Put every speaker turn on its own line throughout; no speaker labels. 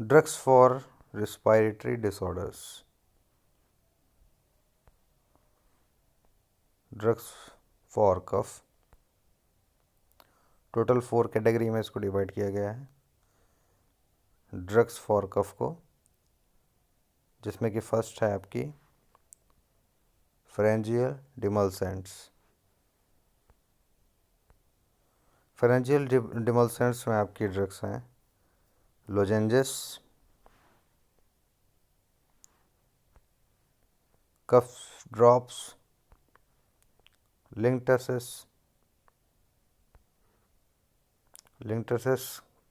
Drugs for respiratory disorders, drugs for cough. Total 4 category में इसको divide किया गया है ड्रग्स फॉर कफ को, जिसमें कि फर्स्ट है आपकी फेरेंजियल डिमल्सेंट्स। फेरेंजियल डिमल्सेंट्स में आपकी ड्रग्स हैं lozenges, cough drops, linctuses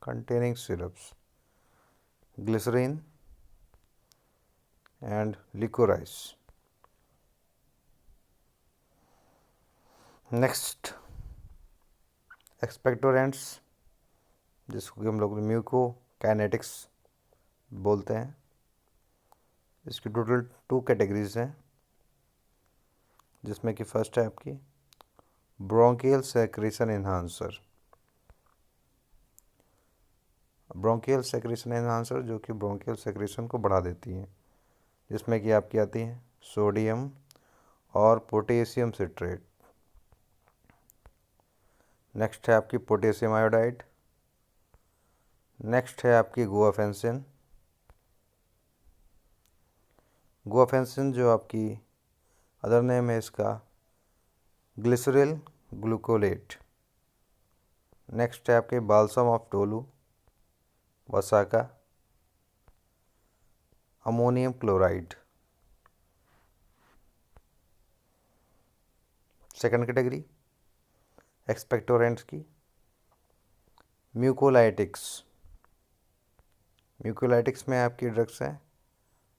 containing syrups, glycerin and licorice. Next expectorants, जिसको कि हम लोग म्यूको काइनेटिक्स बोलते हैं। इसकी टोटल 2 कैटेगरीज हैं, जिसमें कि फर्स्ट है आपकी bronchial secretion enhancer. Bronchial secretion enhancer जो कि ब्रोंकियल सेक्रेशन को बढ़ा देती हैं, जिसमें कि आपकी आती हैं सोडियम और पोटेशियम सिट्रेट। नेक्स्ट है आपकी पोटेशियम आयोडाइड। नेक्स्ट है आपकी गुआफेंसिन। गुआफेंसिन जो आपकी अदर नेम है इसका ग्लिसरल ग्लूकोलेट। नेक्स्ट है आपके balsam of tolu, वसाका, ammonium chloride. Second category expectorants की म्यूकोलाइटिक्स। म्यूकोलाइटिक्स में आपकी ड्रग्स हैं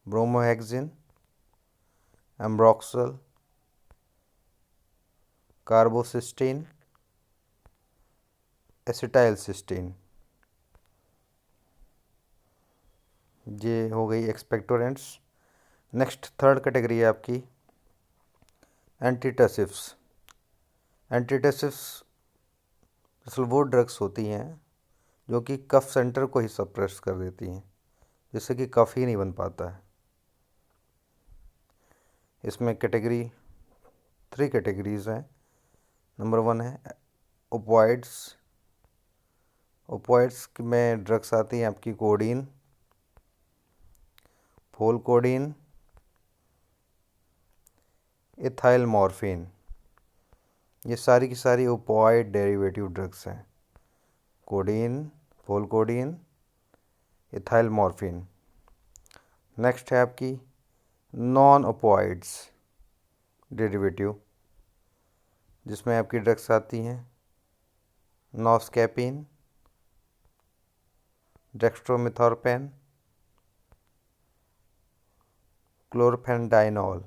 ब्रोमोहेक्सिन, एम्ब्रोक्सल, कार्बोसिस्टीन, एसिटाइलसिस्टीन। ये हो गई एक्सपेक्टोरेंट्स। नेक्स्ट थर्ड कैटेगरी है आपकी एंटीटसिव्स। एंटीटसिव्स असल वो ड्रग्स होती हैं जो कि कफ सेंटर को ही सप्रेस कर देती हैं, जिससे कि कफ ही नहीं बन पाता है। इसमें कैटेगरी 3 कैटेगरीज हैं। नंबर 1 है ओपॉइड्स। ओपॉइड्स में ड्रग्स आती हैं आपकी कोडीन, फोलकोडीन, इथाइल मॉर्फिन। ये सारी की सारी ओपॉइड डेरिवेटिव ड्रग्स हैं, कोडीन, फोलकोडीन, इथाइल मॉर्फिन। नेक्स्ट है आपकी नॉन ओपॉइड्स डेरिवेटिव, जिसमें आपकी ड्रग्स आती हैं नॉस्कैपिन, डेक्स्ट्रोमिथॉर्पेन, क्लोरफेनडाइनॉल।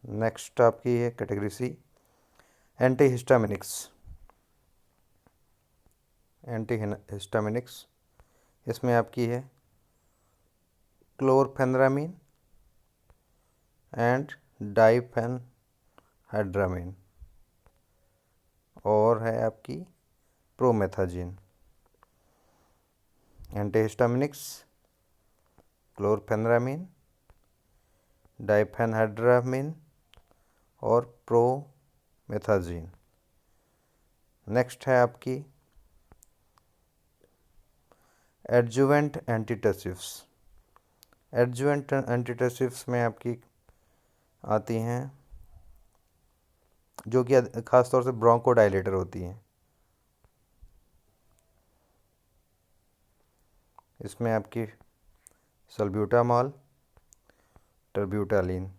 नेक्स्ट आपकी है कैटेगरी सी एंटीहिस्टामिनिक्स। एंटीहिस्टामिनिक्स इसमें आपकी है क्लोरफेनरामिन एंड डाइफेनहाइड्रामिन, और है आपकी प्रोमेथाजिन। एंटीहिस्टामिनिक्स, क्लोरफेनरामिन, डाइफेनहाइड्रामिन और प्रोमेथाजिन। नेक्स्ट है आपकी एडजुवेंट एंटीटसिव्स। एडजुवेंट एंटीटसिव्स में आपकी आती हैं जो कि खासतौर से ब्रोंकोडाइलेटर होती हैं। इसमें आपकी सल्ब्यूटामॉल, टर्ब्यूटालिन।